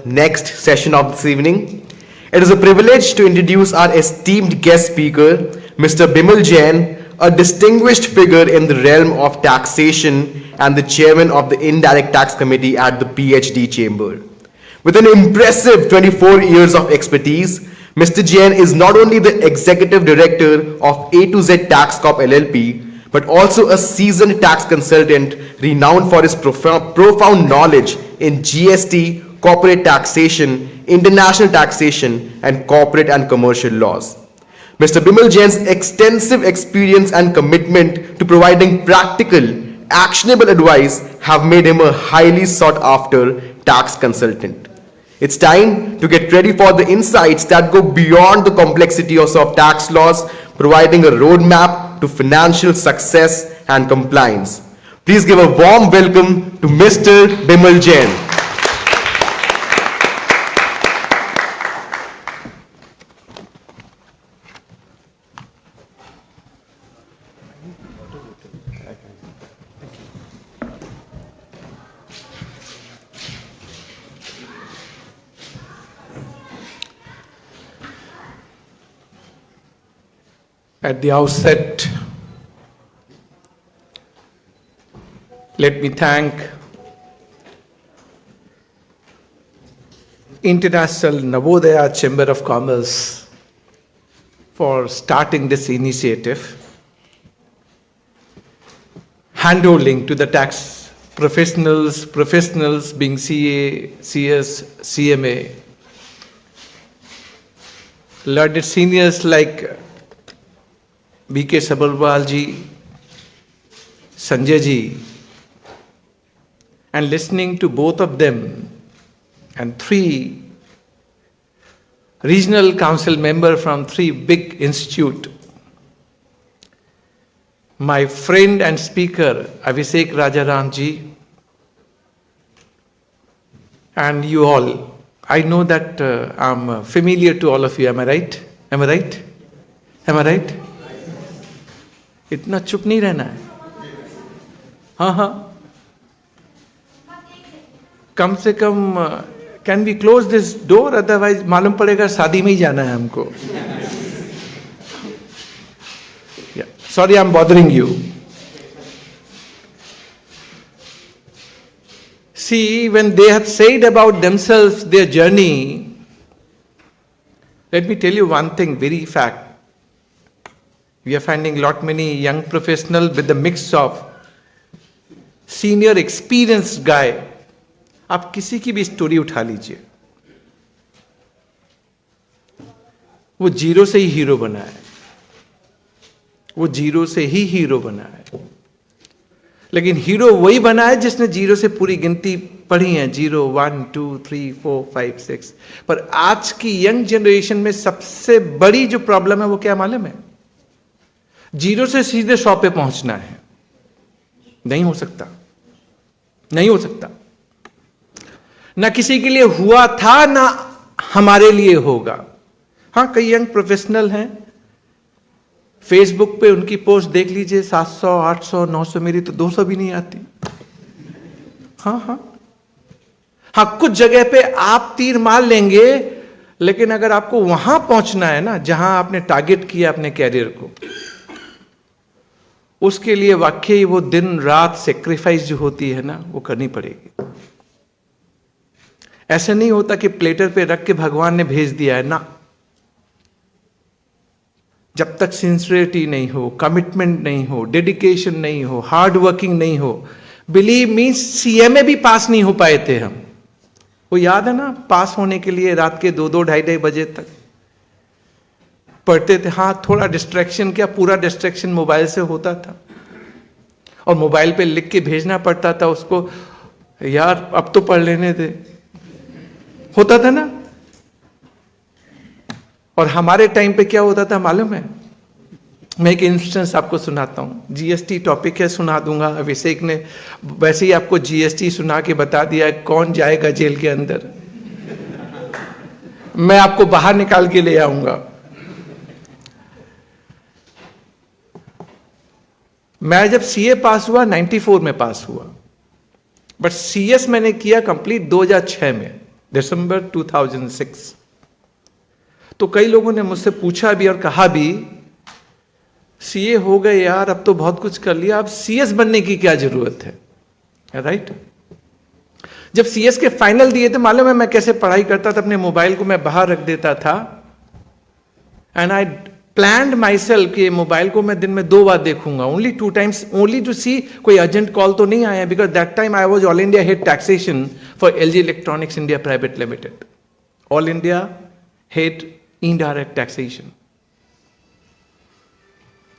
next session of this evening. It is a privilege to introduce our esteemed guest speaker, Mr. Bimal Jain, a distinguished figure in the realm of taxation and the chairman of the Indirect Tax Committee at the PhD Chamber. With an impressive 24 years of expertise, Mr. Jain is not only the executive director of A to Z Tax Corp LLP, but also a seasoned tax consultant renowned for his profound knowledge in GST, corporate taxation, international taxation, and corporate and commercial laws. Mr. Bimal Jain's extensive experience and commitment to providing practical, actionable advice have made him a highly sought after tax consultant. It's time to get ready for the insights that go beyond the complexity of tax laws, providing a roadmap to financial success and compliance. Please give a warm welcome to Mr. Bimal Jain. At the outset, let me thank International Navodaya Chamber of Commerce for starting this initiative, handholding to the tax professionals being CA, CS, CMA, learned seniors like B.K. Sabharwal ji, Sanjay ji, and listening to both of them and three regional council members from three big institutes. My friend and speaker Abhishek Rajaram ji, and you all. I know that I'm familiar to all of you. Am I right? Am I right? Am I right? इतना चुप नहीं रहना है. हाँ हाँ, कम से कम can we close this door, otherwise मालूम पड़ेगा शादी में ही जाना है हमको. Sorry, I am bothering you. See, when they have said about themselves, their journey, let me tell you one thing, very fact. We are finding many young professionals with the mix of senior experienced guy. आप किसी की भी story उठा लीजिए, वो zero से ही hero बना है. वो जीरो से ही हीरो बना है. लेकिन हीरो वही बना है जिसने जीरो से पूरी गिनती पढ़ी है, 0, 1, 2, 3, 4, 5, 6. पर आज की यंग जनरेशन में सबसे बड़ी जो प्रॉब्लम है वो क्या मालूम है? जीरो से सीधे 100 पे पहुंचना है. नहीं हो सकता, नहीं हो सकता. ना किसी के लिए हुआ था, ना हमारे लिए होगा. हाँ, कई यंग प्रोफेशनल हैं, फेसबुक पे उनकी पोस्ट देख लीजिए, 700, 800, 900, मेरी तो 200 भी नहीं आती. हाँ हाँ हाँ, कुछ जगह पे आप तीर मार लेंगे, लेकिन अगर आपको वहां पहुंचना है ना, जहां आपने टारगेट किया अपने कैरियर को, उसके लिए वाकई वो दिन रात सेक्रीफाइस जो होती है ना, वो करनी पड़ेगी. ऐसे नहीं होता कि प्लेटर पे रख के भगवान ने भेज दिया है ना. जब तक सिंसियरिटी नहीं हो, कमिटमेंट नहीं हो, डेडिकेशन नहीं हो, हार्ड वर्किंग नहीं हो, बिलीव मी, सीएमए भी पास नहीं हो पाए थे हम. वो याद है ना, पास होने के लिए रात के 2-2, 2:30 बजे तक पढ़ते थे. हाँ, थोड़ा डिस्ट्रैक्शन, क्या पूरा डिस्ट्रैक्शन मोबाइल से होता था, और मोबाइल पे लिख के भेजना पड़ता था उसको, यार अब तो पढ़ लेने दे, होता था ना. और हमारे टाइम पे क्या होता था मालूम है? मैं एक इंस्टेंस आपको सुनाता हूँ. जीएसटी टॉपिक है, सुना दूंगा. अभिषेक ने वैसे ही आपको जीएसटी सुना के बता दिया कौन जाएगा जेल के अंदर. मैं आपको बाहर निकाल के ले आऊंगा. मैं जब सीए पास हुआ 94 में पास हुआ, बट सीएस मैंने किया कंप्लीट 2006 में. दिसंबर 2006। तो कई लोगों ने मुझसे पूछा भी और कहा भी, सीए हो गए यार, अब तो बहुत कुछ कर लिया, अब सीएस बनने की क्या जरूरत है, राइट? जब सीएस के फाइनल दिए थे, मालूम है मैं कैसे पढ़ाई करता था? अपने मोबाइल को मैं बाहर रख देता था, and I planned my self कि मोबाइल को मैं दिन में 2 बार देखूंगा, ओनली 2 टाइम्स, ओनली टू सी कोई अर्जेंट कॉल तो नहीं आया, because that time I was all India head taxation for LG electronics India private limited, all India head indirect taxation.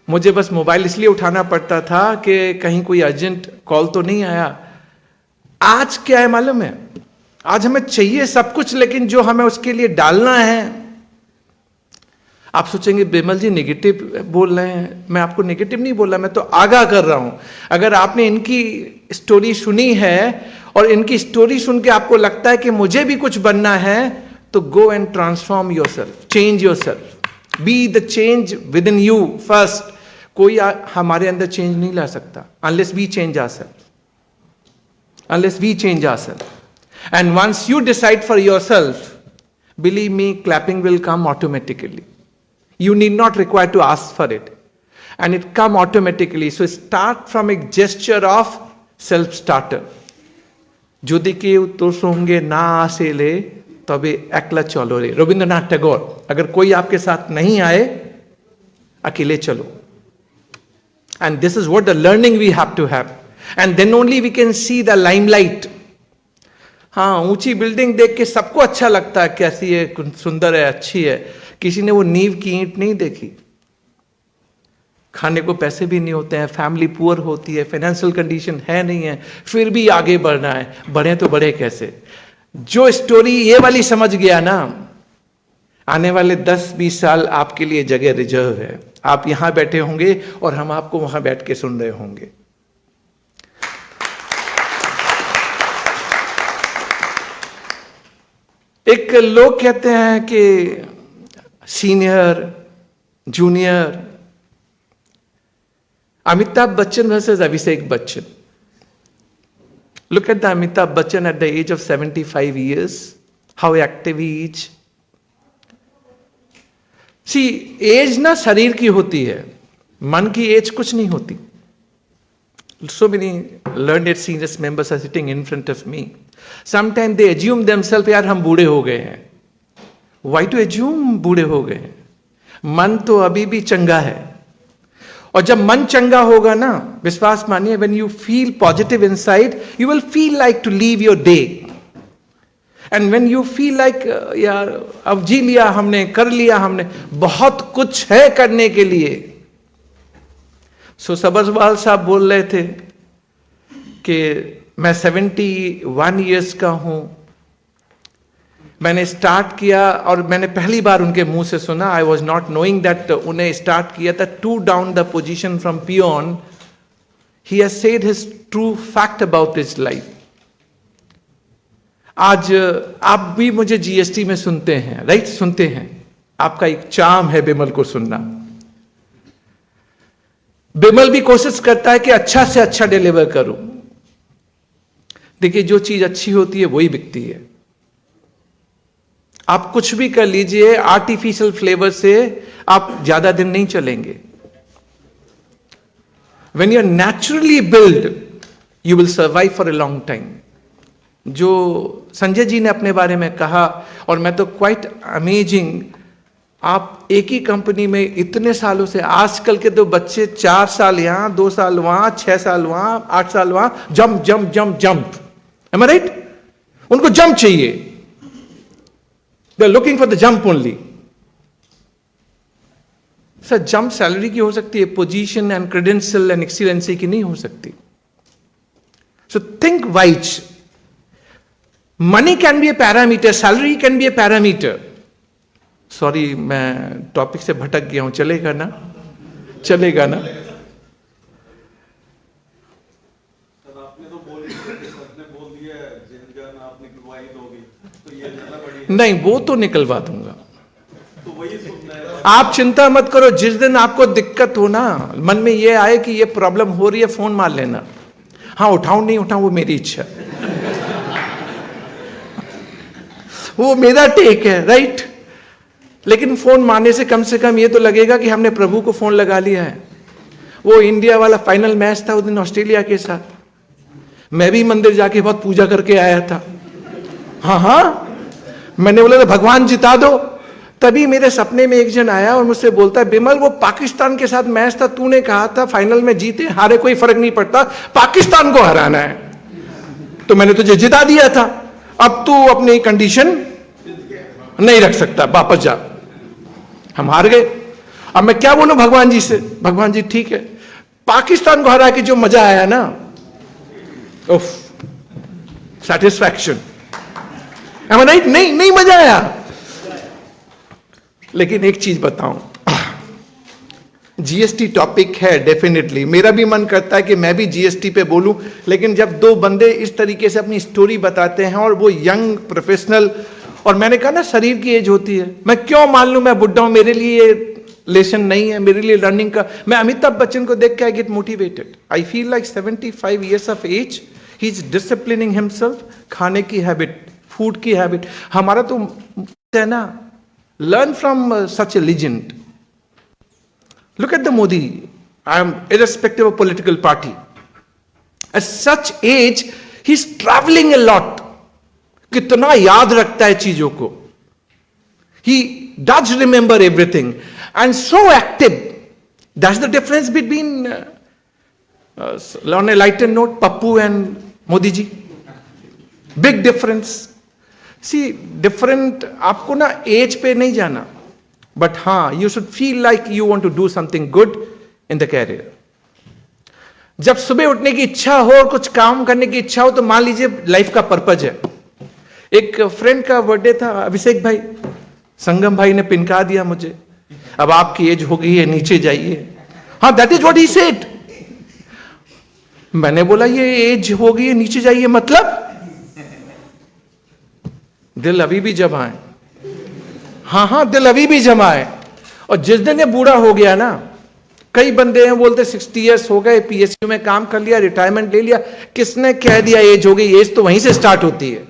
मुझे बस मोबाइल इसलिए उठाना पड़ता था कि कहीं कोई अर्जेंट कॉल तो नहीं आया। आज क्या है मालूम है? आज हमें चाहिए सब कुछ, लेकिन जो हमें उसके लिए डालना है, आप सोचेंगे बिमल जी नेगेटिव बोल रहे हैं। मैं आपको नेगेटिव नहीं बोल रहा, मैं तो आगाह कर रहा हूं। अगर आपने इनकी स्टोरी सुनी है और इनकी स्टोरी सुन के आपको लगता है कि मुझे भी कुछ बनना है, तो go and transform yourself, change yourself, be the change with in you first. कोई हमारे अंदर चेंज नहीं ला सकता unless we change ourselves. Unless we change ourselves. And once you decide for yourself, believe me, clapping will come automatically. You need not require to ask for it. And it come automatically. So start from a gesture of self-starter. যদি কেউ তোর সঙ্গে না আসেলে তবে একলা চলো রে, रविंद्रनाथ टैगोर। अगर कोई आपके साथ नहीं आए, अकेले चलो। And this is what the learning we have to have. And then only we can see the limelight. हाँ, ऊंची बिल्डिंग देख के सबको अच्छा लगता है, कैसी है, सुंदर है, अच्छी है। किसी ने वो नींव की ईंट नहीं देखी। खाने को पैसे भी नहीं होते हैं, फैमिली पुअर होती है, फाइनेंशियल कंडीशन है नहीं है, फिर भी आगे बढ़ना है। बढ़े तो बढ़े कैसे? जो स्टोरी ये वाली समझ गया ना, आने वाले 10-20 साल आपके लिए जगह रिजर्व है। आप यहां बैठे होंगे और हम आपको वहां बैठ के सुन रहे होंगे। एक लोग कहते हैं कि senior, junior, Amitabh Bachchan versus Abhishek Bachchan. Look at the Amitabh Bachchan at the age of 75 years, how active he is. See, as ना शरीर की होती है, मन की एज कुछ नहीं होती। So many learned senior members are sitting in front of me. Sometimes they assume themselves, यार हम बूढ़े हो गए हैं। Why to assume बूढ़े हो गए हैं? मन तो अभी भी चंगा है। और जब मन चंगा होगा ना, विश्वास मानिए, when you feel positive inside, you will feel like to live your day. And when you feel like यार अब जी लिया हमने, कर लिया हमने, बहुत कुछ है करने के लिए। सो सबरवाल साहब बोल रहे थे कि मैं 71 इयर्स का हूं, मैंने स्टार्ट किया, और मैंने पहली बार उनके मुंह से सुना, I was not knowing that उन्हें स्टार्ट किया था to down the position from peon. He has said his true fact about his life. आज आप भी मुझे जीएसटी में सुनते हैं, राइट? सुनते हैं। आपका एक चार्म है बिमल को सुनना। बिमल भी कोशिश करता है कि अच्छा से अच्छा डिलीवर करूं। देखिए, जो चीज अच्छी होती है वही बिकती है। आप कुछ भी कर लीजिए, आर्टिफिशियल फ्लेवर से आप ज्यादा दिन नहीं चलेंगे। When you are naturally built, you will survive for a long time. जो संजय जी ने अपने बारे में कहा, और मैं तो क्वाइट अमेजिंग, आप एक ही कंपनी में इतने सालों से, आजकल के तो बच्चे 4 साल यहां, 2 साल वहां, 6 साल वहां, 8 साल वहां, jump jump jump jump. Am I right? उनको जंप चाहिए। They are looking for the jump only. Sir, jump salary की हो सकती है, position and credential and excellency की नहीं हो सकती। So think wise. Money can be A parameter, salary can be A parameter. Sorry, मैं टॉपिक से भटक गया हूं, चलेगा ना? चलेगा ना? नहीं, वो तो निकलवा दूंगा। आप चिंता मत करो, जिस दिन आपको दिक्कत हो ना, मन में ये आए कि ये प्रॉब्लम हो रही है, फोन मार लेना। हाँ, उठाऊं नहीं उठाऊं वो मेरी इच्छा। वो मेरा टेक है, राइट? लेकिन फोन मारने से कम ये तो लगेगा कि हमने प्रभु को फोन लगा लिया है। वो इंडिया वाला फाइनल मैच था उस दिन ऑस्ट्रेलिया के साथ, मैं भी मंदिर जाके बहुत पूजा करके आया था। हाँ, मैंने बोला था भगवान जिता दो। तभी मेरे सपने में एक जन आया और मुझसे बोलता है, बिमल वो पाकिस्तान के साथ मैच था, तूने कहा था फाइनल में जीते हारे कोई फर्क नहीं पड़ता, पाकिस्तान को हराना है, तो मैंने तुझे जिता दिया था, अब तू अपनी कंडीशन नहीं रख सकता, वापस जा। हम हार गए। अब मैं क्या बोलूं भगवान जी से? भगवान जी ठीक है, पाकिस्तान को हरा के जो मजा आया ना, उफ, सेटिस्फैक्शन, नहीं मजा आया। लेकिन एक चीज बताऊं, जीएसटी टॉपिक है, डेफिनेटली मेरा भी मन करता है कि मैं भी जीएसटी पे बोलूं, लेकिन जब दो बंदे इस तरीके से अपनी स्टोरी बताते हैं और वो यंग प्रोफेशनल, और मैंने कहा ना शरीर की एज होती है, मैं क्यों मान लूं मैं बुढ़ा हूं, मेरे लिए लेसन नहीं है, मेरे लिए रनिंग का। मैं अमिताभ बच्चन को देख के I get motivated, I feel like 75 years of age he is disciplining himself, खाने की हैबिट, फूड की हैबिट। हमारा तो है ना, learn from such A legend. Look at the Modi. I am irrespective of political party. At such age, he's traveling a lot. कितना याद रखता है चीजों को. He does remember everything and so active. That's the difference between on a lighter note, Pappu and Modi ji. Big difference. See, different. आपको ना age पे नहीं जाना. But you should feel like you want to do something good in the career. जब सुबह उठने की इच्छा हो और कुछ काम करने की इच्छा हो, तो मान लीजिए लाइफ का पर्पज है। एक फ्रेंड का बर्थडे था, अभिषेक भाई, संगम भाई ने पिनका दिया मुझे, अब आपकी एज हो गई है, नीचे जाइए। हाँ, that is what he said. मैंने बोला ये एज हो गई है, नीचे जाइए मतलब? दिल अभी भी जमा है। हाँ, दिल अभी भी जमा है। और जिस दिन ये बूढ़ा हो गया ना, कई बंदे हैं बोलते 60 इयर्स हो गए, पीएसयू में काम कर लिया, रिटायरमेंट ले लिया। किसने कह दिया एज हो गई? एज तो वहीं से स्टार्ट होती है।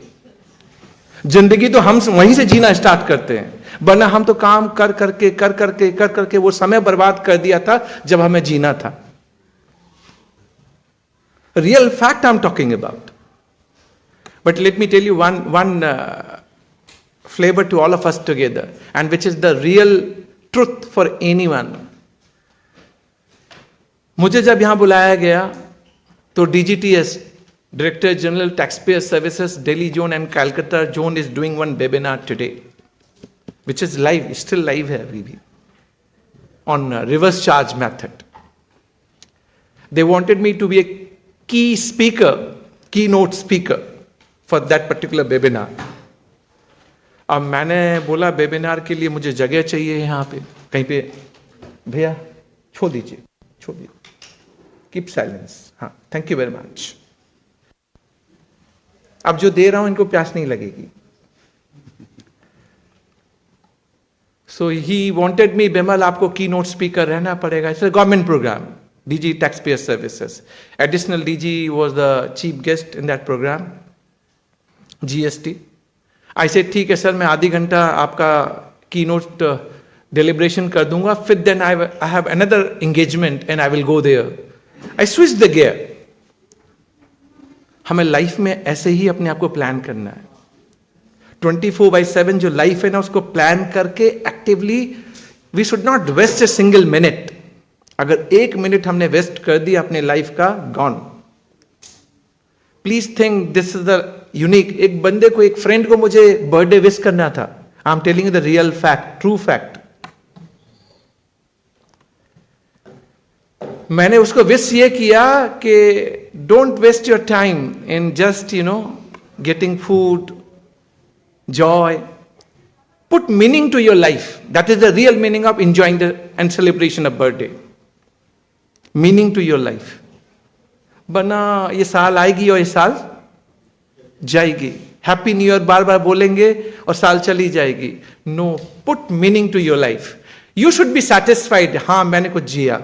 जिंदगी तो हम वहीं से जीना स्टार्ट करते हैं, वरना हम तो काम कर करके वो समय बर्बाद कर दिया था जब हमें जीना था। Real fact I am talking about. But let me tell you one flavor to all of us together, and which is the real truth for anyone. मुझे जब यहां बुलाया गया तो DGTS, Director General Taxpayer Services, Delhi Zone and Calcutta Zone is doing one webinar today, which is live, still live है अभी भी, on reverse charge method. They wanted me to be a key speaker, keynote speaker for that particular webinar. अब मैंने बोला webinar के लिए मुझे जगह चाहिए यहाँ पे कहीं पे। भैया छोड़ दीजिए, कीप साइलेंस। हाँ, थैंक यू वेरी मच। अब जो दे रहा हूं इनको प्यास नहीं लगेगी। सो ही वांटेड मी, बिमल आपको की नोट स्पीकर रहना पड़ेगा। It's a government program, DG Taxpayer Services. Additional DG was the chief guest in that program, GST. आई से ठीक है सर, मैं आधी घंटा आपका की नोट डिलिब्रेशन कर दूंगा, फिर then I have another engagement and I will go there. I switch the gear. हमें लाइफ में ऐसे ही अपने आप को प्लान करना है। 24/7 जो लाइफ है ना, उसको प्लान करके actively, we should not waste a single minute. अगर 1 मिनट हमने वेस्ट कर दिया अपने लाइफ का, gone. Please think this is the unique. एक बंदे को, एक फ्रेंड को मुझे बर्थडे विश करना था। I am telling the real fact, true fact. मैंने उसको विश ये किया कि don't waste your time in just getting food, joy. Put meaning to your life. That is the real meaning of enjoying the and celebration of birthday. Meaning to your life. वरना ये साल आएगी और ये साल जाएगी। हैप्पी न्यू ईयर बार बार बोलेंगे और साल चली जाएगी। No, put meaning to your life. You should be satisfied. हाँ, मैंने कुछ जिया।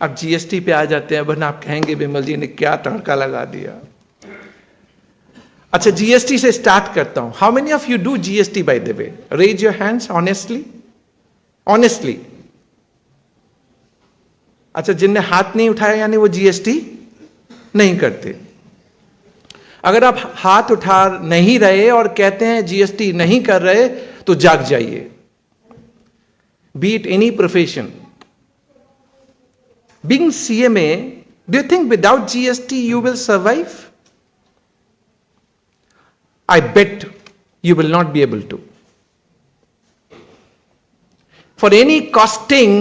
अब जीएसटी पे आ जाते हैं, वरना आप कहेंगे बिमल जी ने क्या तड़का लगा दिया। अच्छा, जीएसटी से स्टार्ट करता हूं. How many of you do GST by the way? Raise your hands honestly. Honestly. अच्छा, जिनने हाथ नहीं उठाया यानी वो जीएसटी नहीं करते. अगर आप हाथ उठा नहीं रहे और कहते हैं जीएसटी नहीं कर रहे, तो जाग जाइए. B it any profession. Being CMA, do you think without GST you will survive? I bet you will not be able to. For any costing,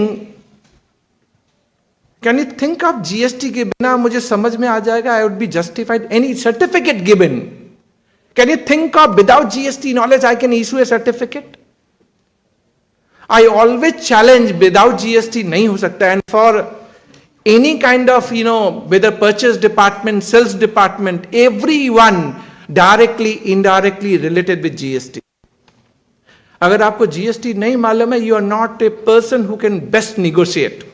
can you think of GST के बिना मुझे समझ में आ जाएगा, I would be justified. Any certificate given, can you think of without GST knowledge I can issue a certificate? I always challenge without GST नहीं हो सकता. And for any kind of, whether purchase department, sales department, everyone directly indirectly related with GST. अगर आपको GST नहीं मालूम है, you are not a person who can best negotiate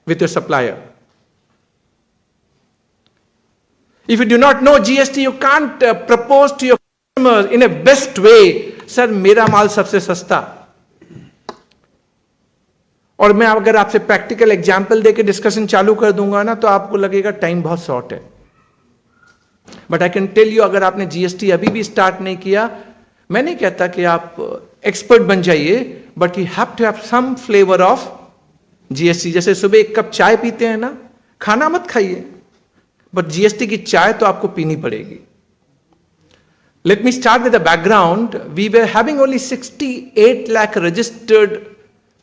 with your supplier. If you do not know GST, you can't propose to your customer in a best way, sir मेरा माल सबसे सस्ता. और मैं अगर आपसे प्रैक्टिकल एग्जाम्पल देकर discussion चालू कर दूंगा ना, तो आपको लगेगा टाइम बहुत शॉर्ट है. But I can tell you, अगर आपने जीएसटी अभी भी स्टार्ट नहीं किया, मैं नहीं कहता कि आप एक्सपर्ट बन जाइए, but you have to have some flavour of GST. जैसे सुबह एक कप चाय पीते हैं ना, खाना मत खाइए, बट जीएसटी की चाय तो आपको पीनी पड़ेगी. Let me start with the background. We were having only 68 lakh registered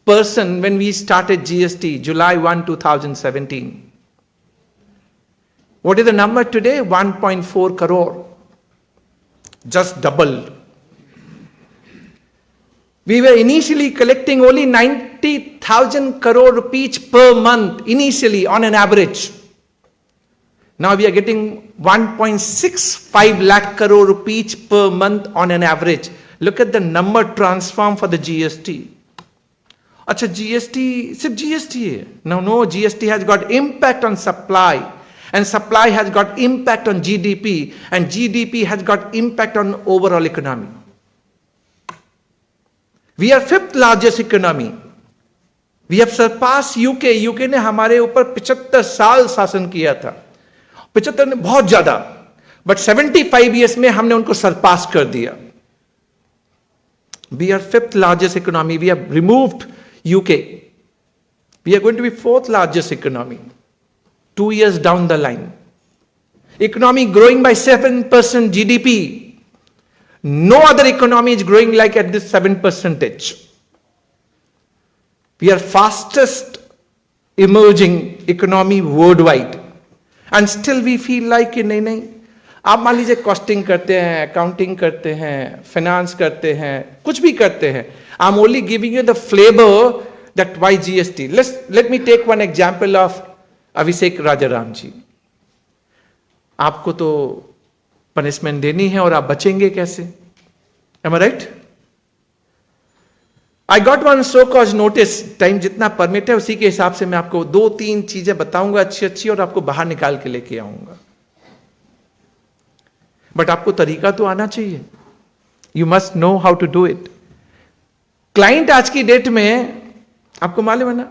person when we started GST, July 1, 2017. What is the number today? 1.4 crore. Just doubled. We were initially collecting only 90,000 crore rupees per month, initially on an average. Now we are getting 1.65 lakh crore rupees per month on an average. Look at the number transform for the GST. अच्छा, GST सिर्फ GST है? No, GST has got impact on supply. And supply has got impact on GDP, and GDP has got impact on overall economy. We are 5th largest economy. We have surpassed UK. UK ने हमारे ऊपर 75 साल शासन किया था. 75 ने बहुत ज्यादा, but 75 years में हमने उनको सरपास कर दिया. We are 5th largest economy. We have removed UK. We are going to be 4th largest economy 2 years down the line. Economy growing by 7% GDP. No other economy is growing like at this 7%. We are fastest emerging economy worldwide. And still we feel like कि नहीं. आप मान लीजिए costing करते हैं, accounting करते हैं, finance करते हैं, कुछ भी करते हैं. I'm only giving you the flavor that why GST. Let me take one example of अभिषेक राजाराम जी. आपको तो पनिशमेंट देनी है और आप बचेंगे कैसे? Am I right? I got one so called notice. Time जितना परमिट है उसी के हिसाब से मैं आपको 2-3 चीजें बताऊंगा अच्छी और आपको बाहर निकाल के लेके आऊंगा. बट आपको तरीका तो आना चाहिए. You must know how to do it. Client आज की डेट में आपको मालूम है ना,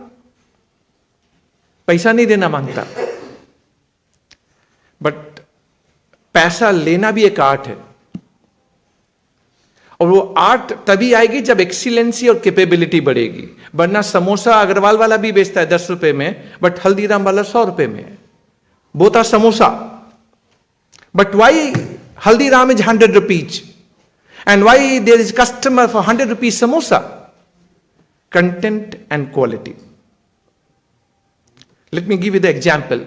पैसा नहीं देना मांगता, बट पैसा लेना भी एक आर्ट है. और वो आर्ट तभी आएगी जब एक्सीलेंसी और कैपेबिलिटी बढ़ेगी. वरना समोसा अग्रवाल वाला भी बेचता है 10 रुपए में, बट हल्दीराम वाला 100 रुपए में. Both are samosa, but why Haldiram is 100 rupees and why there is customer for 100 rupees samosa? Content and quality. Let me give you the example.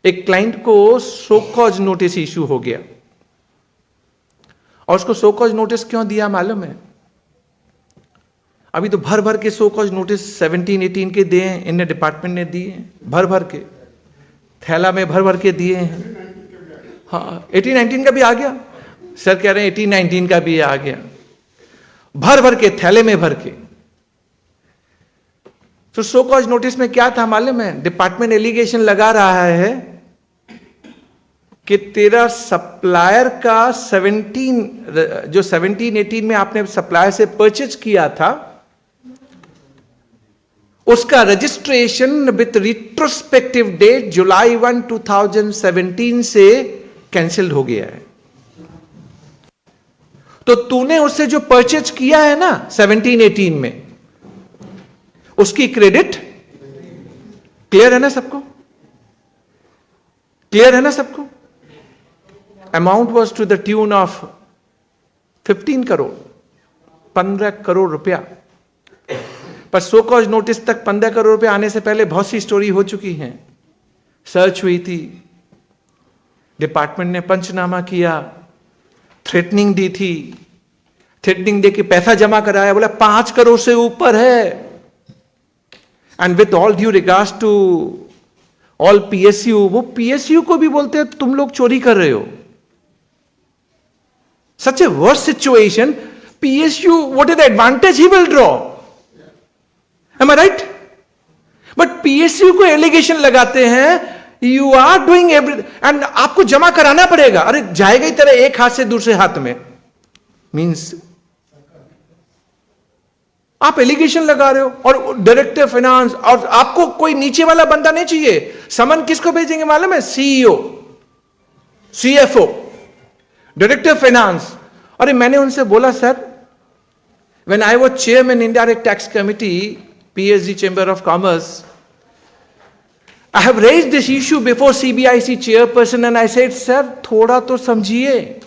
एक क्लाइंट को सो कॉज नोटिस इशू हो गया, और उसको सो कॉज नोटिस क्यों दिया मालूम है? अभी तो भर भर के सो कॉज नोटिस 17-18 के दिए हैं, इन डिपार्टमेंट ने दिए हैं, भर भर के थैला में भर भर के दिए हैं. हाँ, 18-19 का भी आ गया. सर कह रहे हैं 18-19 का भी आ गया, भर भर के थैले में भर के. तो सो कॉज नोटिस में क्या था मालूम है? डिपार्टमेंट एलिगेशन लगा रहा है कि तेरा सप्लायर का 17 में आपने सप्लायर से परचेज किया था, उसका रजिस्ट्रेशन विथ रिट्रोस्पेक्टिव डेट जुलाई 1, 2017 से कैंसिल्ड हो गया है। तो तूने उससे जो परचेज किया है ना 17-18 में, उसकी क्रेडिट क्लियर है ना सबको? क्लियर है ना सबको? Amount was to the tune of 15 crore, 15 crore रुपया। पर सो कॉज नोटिस तक 15 करोड़ रुपया आने से पहले बहुत सी स्टोरी हो चुकी हैं। सर्च हुई थी, डिपार्टमेंट ने पंचनामा किया, थ्रेटनिंग दी थी, थ्रेटनिंग दे के पैसा जमा कराया, बोला 5 करोड़ से ऊपर है। And with all due regards to all PSU, वो पीएसयू को भी बोलते हैं तुम लोग चोरी कर रहे हो। Such a worse situation. PSU, what is the advantage he will draw? Am I right? But PSU को एलिगेशन लगाते हैं you are doing every, and आपको जमा कराना पड़ेगा। अरे जाएगा ही तेरा एक हाथ से दूसरे हाथ में। मींस आप एलिगेशन लगा रहे हो, और डायरेक्टर फाइनेंस, और आपको कोई नीचे वाला बंदा नहीं चाहिए। समन किसको भेजेंगे मालूम है? CEO, CFO, director finance. अरे मैंने उनसे बोला sir, when I was chairman indirect tax committee, PhD chamber of commerce, I have raised this issue before CBIC chairperson and I said, sir, थोड़ा तो समझिए।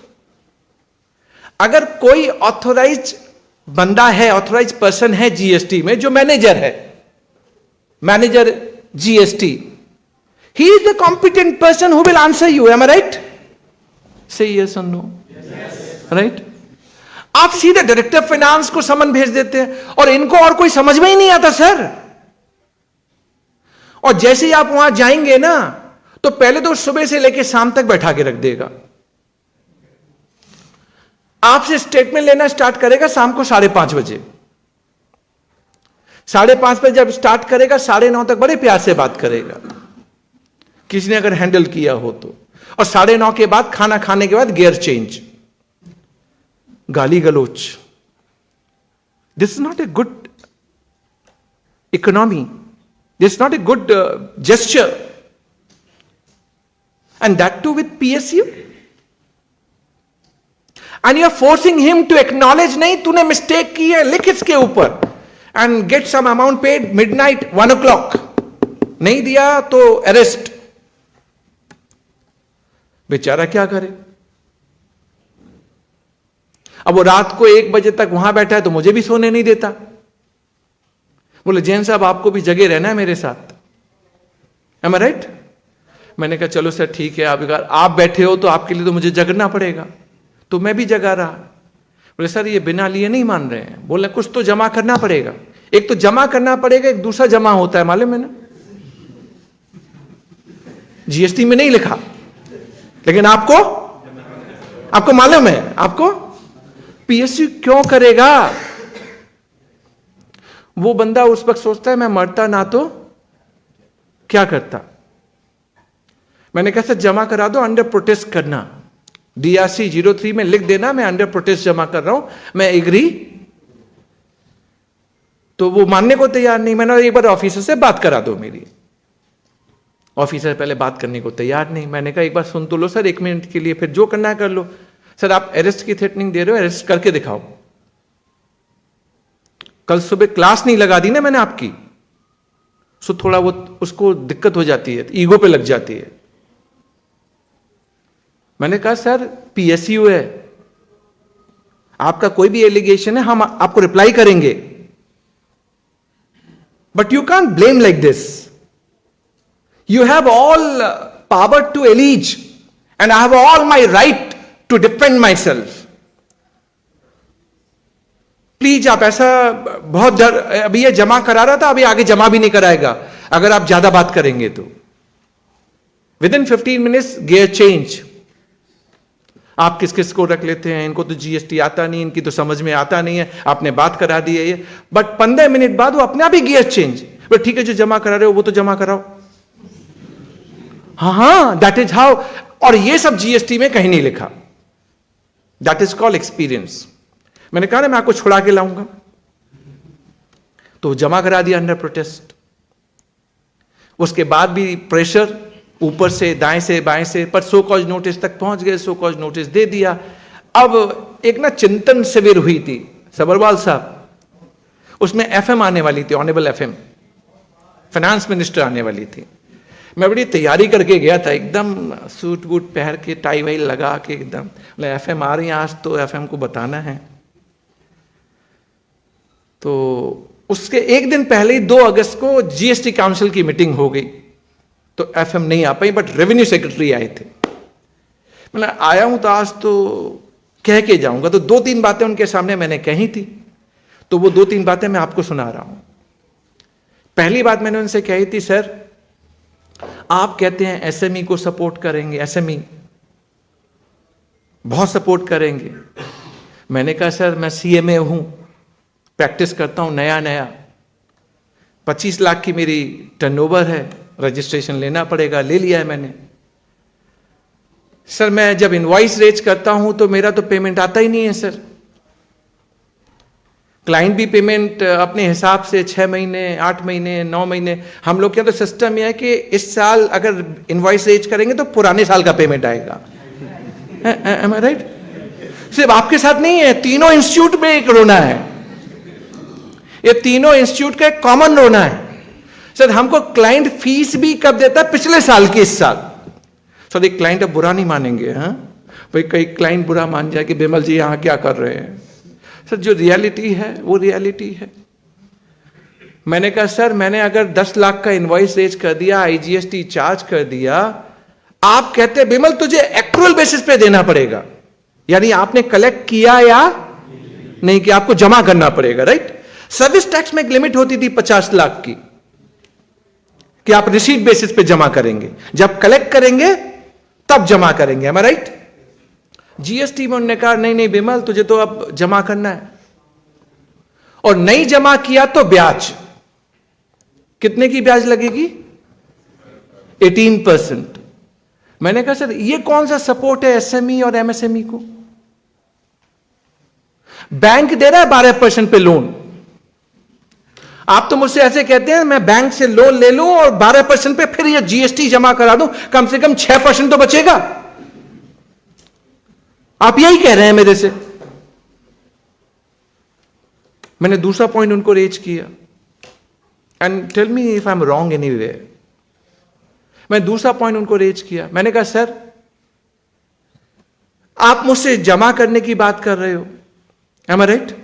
अगर कोई ऑथोराइज बंदा है, ऑथोराइज पर्सन है जीएसटी में, जो मैनेजर है, manager GST, he is the competent person who will answer you. Am I right? Say yes or no. Yes. Right? आप सीधे डायरेक्टर फाइनेंस को समन भेज देते हैं, और इनको और कोई समझ में ही नहीं आता सर। और जैसे ही आप वहां जाएंगे ना, तो पहले तो सुबह से लेकर शाम तक बैठा के रख देगा। आपसे स्टेटमेंट लेना स्टार्ट करेगा शाम को 5:30 बजे। 5:30 बजे जब स्टार्ट करेगा, 9:30 तक बड़े प्यार से बात करेगा, किसी ने अगर हैंडल किया हो तो। और 9:30 के बाद, खाना खाने के बाद गियर चेंज, गाली गलोच। This is not a good economy. This is not a good gesture. And that too with PSU. And you are forcing him to acknowledge, नहीं तूने मिस्टेक की है, लिख इसके ऊपर, and get some amount paid midnight 1 o'clock. नहीं दिया तो अरेस्ट। बेचारा क्या करे? अब वो रात को 1 बजे तक वहां बैठा है तो मुझे भी सोने नहीं देता। बोले जैन साहब आपको भी जगे रहना है मेरे साथ। M I right? मैंने कहा चलो सर ठीक है, आप बैठे हो तो आपके लिए तो मुझे जगना पड़ेगा, तो मैं भी जगा रहा। बोले सर ये बिना लिए नहीं मान रहे हैं। बोले कुछ तो जमा करना पड़ेगा। एक तो जमा करना पड़ेगा, एक दूसरा जमा होता है, मालूम है ना? जीएसटी में नहीं लिखा, लेकिन आपको मालूम है। आपको पीएसयू क्यों करेगा? वो बंदा उस वक्त सोचता है मैं मरता ना तो क्या करता। मैंने कहा सर जमा करा दो, अंडर प्रोटेस्ट करना, DRC 03 में लिख देना मैं अंडर प्रोटेस्ट जमा कर रहा हूं, मैं एग्री। तो वो मानने को तैयार नहीं। मैंने एक बार ऑफिसर से बात करा दो मेरी। ऑफिसर पहले बात करने को तैयार नहीं। मैंने कहा एक बार सुन तो लो सर, 1 मिनट के लिए, फिर जो करना है कर लो। सर आप अरेस्ट की थ्रेटनिंग दे रहे हो, अरेस्ट करके दिखाओ। कल सुबह क्लास नहीं लगा दी ना मैंने आपकी, सो थोड़ा वो उसको दिक्कत हो जाती है, ईगो पे लग जाती है। मैंने कहा सर पीएसयू है, आपका कोई भी एलिगेशन है हम आपको रिप्लाई करेंगे, but you can't blame like this. You have all power to allege and I have all my right to defend my self. Please आप ऐसा बहुत डर, अभी ये जमा करा रहा था, अभी आगे जमा भी नहीं कराएगा अगर आप ज्यादा बात करेंगे तो। With in 15 minutes gear change. आप किस किस को रख लेते हैं, इनको तो जीएसटी आता नहीं, इनकी तो समझ में आता नहीं है, आपने बात करा दी है ये, बट 15 मिनट बाद वो अपने आप ही गियर चेंज। बट ठीक है जो जमा करा रहे हो वो तो जमा कराओ। हाँ दैट इज हाउ। और ये सब जीएसटी में कहीं नहीं लिखा। That is called experience. मैंने कहा ना मैं आपको छुड़ा के लाऊंगा, तो जमा करा दिया अंडर प्रोटेस्ट। उसके बाद भी प्रेशर ऊपर से, दाएं से, बाएं से, पर सो कॉज नोटिस तक पहुंच गए, सो कॉज नोटिस दे दिया। अब एक ना चिंतन शिविर हुई थी सबरवाल साहब, उसमें एफएम आने वाली थी, ऑनेबल एफएम, फाइनेंस मिनिस्टर आने वाली थी। मैं बड़ी तैयारी करके गया था, एकदम सूट वूट पहन के, टाई वाई लगा के, एकदम एफएम आ रही है आज, तो एफएम को बताना है। तो उसके एक दिन पहले ही 2 अगस्त को जीएसटी काउंसिल की मीटिंग हो गई, तो एफएम नहीं आ पाई, बट रेवेन्यू सेक्रेटरी आए थे। मैंने आया हूं तो आज तो कह के जाऊंगा, तो 2-3 बातें उनके सामने मैंने कही थी, तो वो 2-3 बातें मैं आपको सुना रहा हूं। पहली बात मैंने उनसे कही थी, सर आप कहते हैं एसएमई को सपोर्ट करेंगे, एसएमई बहुत सपोर्ट करेंगे। मैंने कहा सर मैं सीएमए हूं, प्रैक्टिस करता हूं नया 25 लाख की मेरी टर्नओवर है, रजिस्ट्रेशन लेना पड़ेगा, ले लिया है मैंने। सर मैं जब इनवॉइस रेज करता हूं तो मेरा तो पेमेंट आता ही नहीं है सर। क्लाइंट भी पेमेंट अपने हिसाब से 6 महीने, 8 महीने, 9 महीने, हम लोग के तो सिस्टम यह है कि इस साल अगर इनवॉइस रेज करेंगे तो पुराने साल का पेमेंट आएगा। M I right? सिर्फ आपके साथ नहीं है, तीनों इंस्टीट्यूट में एक रोना है, ये तीनों इंस्टीट्यूट का एक कॉमन रोना है। सर हमको क्लाइंट फीस भी कब देता है? पिछले साल की इस साल। सर एक क्लाइंट अब बुरा नहीं मानेंगे, हाँ भाई, कई क्लाइंट बुरा मान जाए कि बिमल जी यहां क्या कर रहे हैं। सर जो रियलिटी है वो रियलिटी है। मैंने कहा सर मैंने अगर 10 लाख का इनवॉइस रेज कर दिया, आईजीएसटी चार्ज कर दिया, आप कहते हैं बिमल तुझे एक्चुअल बेसिस पे देना पड़ेगा, यानी आपने कलेक्ट किया या नहीं कि आपको जमा करना पड़ेगा, राइट? सर्विस टैक्स में एक लिमिट होती थी 50 लाख की, कि आप रिसीट बेसिस पे जमा करेंगे, जब कलेक्ट करेंगे तब जमा करेंगे, am I right? जीएसटी में उन्होंने कहा नहीं नहीं बिमल तुझे तो अब जमा करना है, और नहीं जमा किया तो ब्याज। कितने की ब्याज लगेगी? 18%। मैंने कहा सर ये कौन सा सपोर्ट है एसएमई और एमएसएमई को? बैंक दे रहा है 12% पे लोन, आप तो मुझसे ऐसे कहते हैं मैं बैंक से लोन ले लूं और 12% पे फिर ये जीएसटी जमा करा दूं, कम से कम 6% तो बचेगा। आप यही कह रहे हैं मेरे से। मैंने दूसरा पॉइंट उनको रेज किया, and tell me if I am wrong anywhere. मैं दूसरा पॉइंट उनको रेज किया, मैंने कहा सर आप मुझसे जमा करने की बात कर रहे हो, एम आई राइट?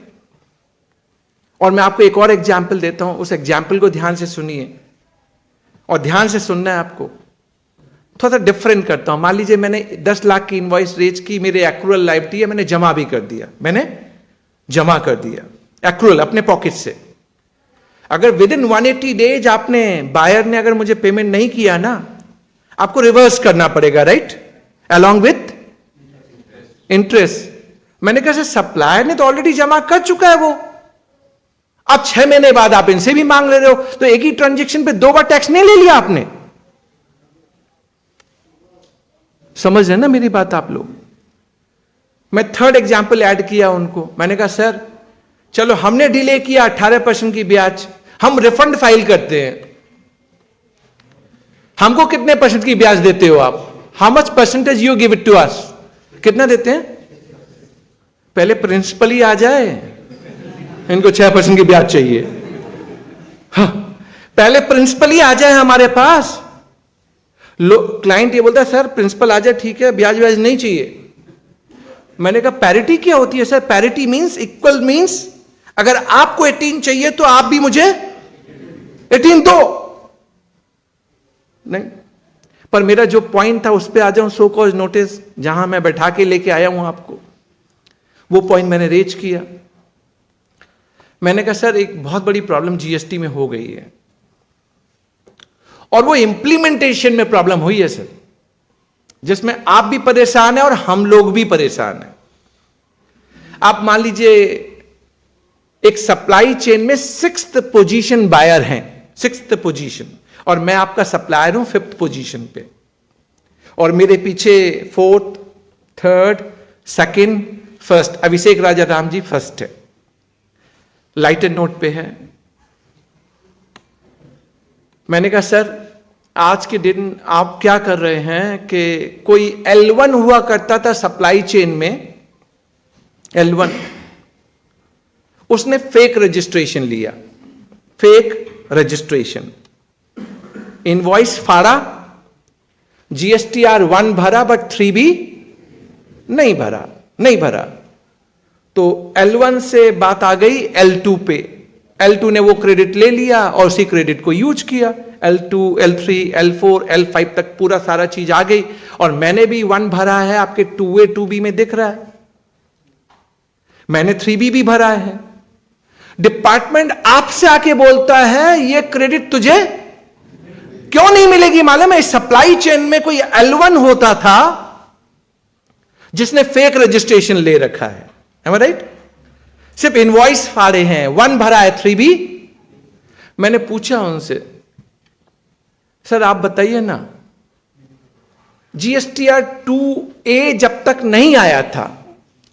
और मैं आपको एक और एग्जाम्पल देता हूं, उस एग्जाम्पल को ध्यान से सुनिए, और ध्यान से सुनना है आपको। थोड़ा सा डिफरेंट करता हूं। मान लीजिए मैंने 10 लाख की इनवॉइस रेज की, मेरे एक्रूअल लायबिलिटी है, मैंने जमा भी कर दिया, मैंने जमा कर दिया एक्रूअल अपने पॉकेट से। अगर विद इन 180 डेज आपने, बायर ने अगर मुझे पेमेंट नहीं किया ना, आपको रिवर्स करना पड़ेगा, राइट? Along with interest. मैंने कहा सप्लायर ने तो ऑलरेडी जमा कर चुका है वो, अब 6 महीने बाद आप इनसे भी मांग ले रहे हो, तो एक ही ट्रांजेक्शन पे 2 बार टैक्स नहीं ले लिया आपने। समझ रहे ना मेरी बात आप लोग? मैं थर्ड एग्जांपल ऐड किया उनको, मैंने कहा सर चलो हमने डिले किया 18% की ब्याज, हम रिफंड फाइल करते हैं, हमको कितने % की ब्याज देते हो आप? How much percentage you give it to us? कितना देते हैं? पहले प्रिंसिपल ही आ जाए, इनको 6% की ब्याज चाहिए। हाँ, पहले प्रिंसिपल ही आ जाए हमारे पास। क्लाइंट ये बोलता है सर प्रिंसिपल आ जाए ठीक है, ब्याज व्याज नहीं चाहिए। मैंने कहा पैरिटी क्या होती है sir? Parity means equal, means अगर आपको 18 चाहिए तो आप भी मुझे 18 दो। नहीं, पर मेरा जो पॉइंट था उस पर आ जाऊं, सो कॉज नोटिस, जहां मैं बैठा के लेके आया हूं आपको, वो पॉइंट मैंने रेज किया। मैंने कहा सर एक बहुत बड़ी प्रॉब्लम जीएसटी में हो गई है, और वो इंप्लीमेंटेशन में प्रॉब्लम हुई है सर, जिसमें आप भी परेशान हैं और हम लोग भी परेशान हैं। आप मान लीजिए एक सप्लाई चेन में 6th पोजीशन बायर हैं, 6th पोजीशन, और मैं आपका सप्लायर हूं 5th पोजीशन पे, और मेरे पीछे फोर्थ, थर्ड, सेकंड, फर्स्ट, अभिषेक राजा राम जी फर्स्ट है, लाइटर नोट पे है। मैंने कहा सर आज के दिन आप क्या कर रहे हैं कि कोई L1 हुआ करता था सप्लाई चेन में, L1, उसने फेक रजिस्ट्रेशन लिया, फेक रजिस्ट्रेशन, इनवॉइस फाड़ा, GSTR 1 भरा बट 3B नहीं भरा। तो L1 से बात आ गई L2 पे, L2 ने वो क्रेडिट ले लिया और उसी क्रेडिट को यूज किया। L2, L3, L4, L5 तक पूरा सारा चीज आ गई और मैंने भी 1 भरा है, आपके 2A 2B में दिख रहा है, मैंने 3B भी भरा है। डिपार्टमेंट आपसे आके बोलता है ये क्रेडिट तुझे क्यों नहीं मिलेगी? मालूम है इस सप्लाई चेन में कोई L1 होता था जिसने फेक रजिस्ट्रेशन ले रखा है, am I right? सिर्फ इनवॉइस फाड़े हैं, 1 भरा है 3B। मैंने पूछा उनसे सर आप बताइए ना, GSTR 2A जब तक नहीं आया था,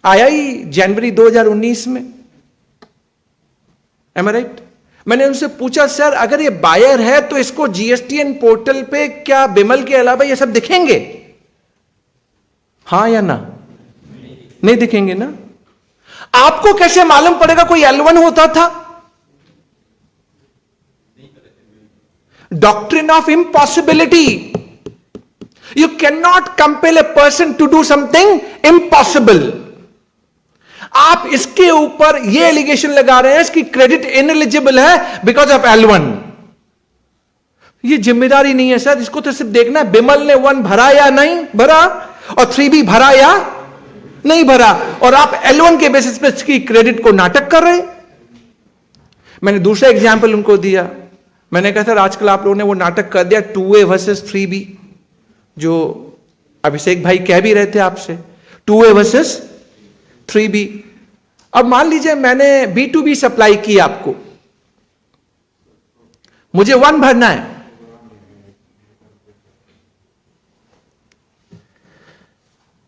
आया ही जनवरी 2019 में, am I right? मैंने उनसे पूछा सर अगर ये बायर है तो इसको GSTN पोर्टल पे क्या बिमल के अलावा ये सब दिखेंगे, हां या ना? नहीं दिखेंगे ना। आपको कैसे मालूम पड़ेगा कोई L1 होता था? Doctrine of impossibility. You cannot compel a person to do something impossible. आप इसके ऊपर ये एलिगेशन लगा रहे हैं इसकी क्रेडिट इनएलिजिबल है बिकॉज ऑफ L1। ये जिम्मेदारी नहीं है सर, इसको तो सिर्फ देखना है बिमल ने 1 भरा या नहीं भरा और 3B भरा या नहीं भरा, और आप L1 के बेसिस पे इसकी क्रेडिट को नाटक कर रहे। मैंने दूसरा एग्जाम्पल उनको दिया, मैंने कहा सर आजकल आप लोगों ने वो नाटक कर दिया 2A वर्सेस 3B, जो अभिषेक भाई कह भी रहे थे आपसे, 2A वर्सेस 3B। अब मान लीजिए मैंने B2B सप्लाई की आपको, मुझे 1 भरना है,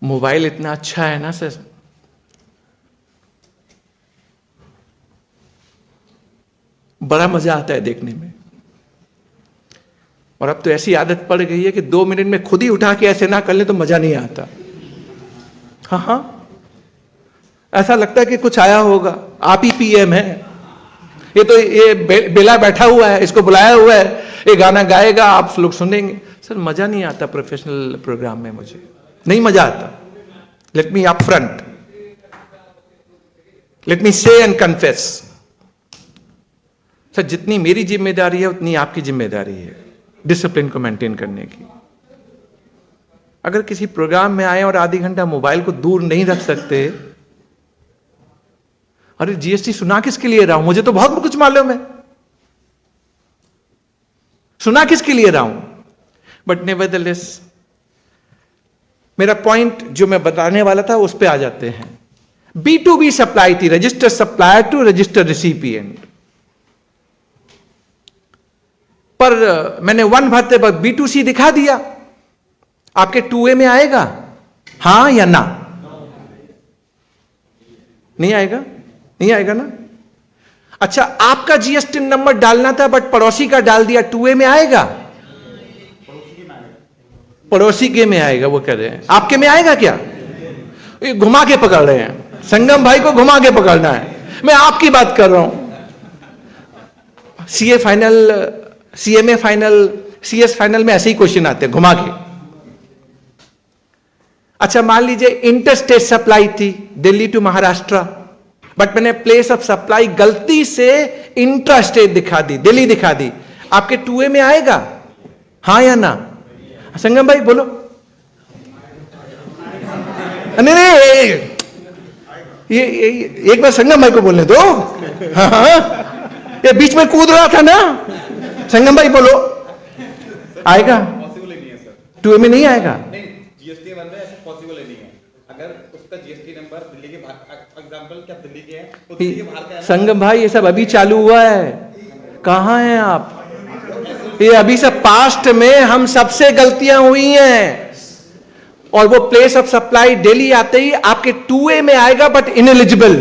मोबाइल इतना अच्छा है ना सर, बड़ा मजा आता है देखने में। और अब तो ऐसी आदत पड़ गई है कि 2 मिनट में खुद ही उठा के ऐसे ना कर ले तो मजा नहीं आता। हाँ, ऐसा लगता है कि कुछ आया होगा, आप ही PM है, ये तो ये बेला बैठा हुआ है, इसको बुलाया हुआ है, ये गाना गाएगा, आप लोग सुनेंगे। सर मजा नहीं आता प्रोफेशनल प्रोग्राम में, मुझे नहीं मजा आता। Let me up front, let me से एंड कन्फेस। सर जितनी मेरी जिम्मेदारी है उतनी आपकी जिम्मेदारी है डिसिप्लिन को मेंटेन करने की। अगर किसी प्रोग्राम में आए और आधी घंटा मोबाइल को दूर नहीं रख सकते, अरे GST सुना किसके लिए रहा हूं, मुझे तो बहुत कुछ मालूम है, सुना किसके लिए रहा हूं, बट नेवरदलेस मेरा पॉइंट जो मैं बताने वाला था उस पे आ जाते हैं। B2B सप्लाई थी, register supplier to register recipient, पर मैंने 1 भरते वक्त B2C दिखा दिया, आपके 2A में आएगा हां या ना? नहीं आएगा, नहीं आएगा ना। अच्छा आपका GST नंबर डालना था बट पड़ोसी का डाल दिया, 2A में आएगा? पड़ोसी के में आएगा, वो कह रहे हैं आपके में आएगा क्या? ये घुमा के पकड़ रहे हैं, संगम भाई को घुमा के पकड़ना है, मैं आपकी बात कर रहा हूं। CA final, CMA final, CS final में ऐसे ही क्वेश्चन आते हैं घुमा के। अच्छा मान लीजिए इंटर स्टेट सप्लाई थी, दिल्ली टू महाराष्ट्र, बट मैंने प्लेस ऑफ सप्लाई गलती से इंट्रा स्टेट दिखा दी, दिल्ली दिखा दी, आपके 2A में आएगा हां या ना? संगम भाई बोलो। नहीं नहीं, ये एक बार संगम भाई को बोलने दो। हाँ, ये बीच में कूद रहा था ना, संगम भाई बोलो। आएगा? पॉसिबल ही नहीं है सर, 2A में नहीं आएगा। नहीं GST 1 में ऐसा पॉसिबल ही नहीं है। अगर उसका GST नंबर दिल्ली के बाहर, एग्जांपल क्या दिल्ली के हैं तो दिल्ली के बाहर का है। संगम भाई ये सब अभी चालू हुआ है, कहां हैं आप? ये अभी सब पास्ट में हम सबसे गलतियां हुई हैं, और वो प्लेस ऑफ सप्लाई डेली आते ही आपके 2A में आएगा but ineligible.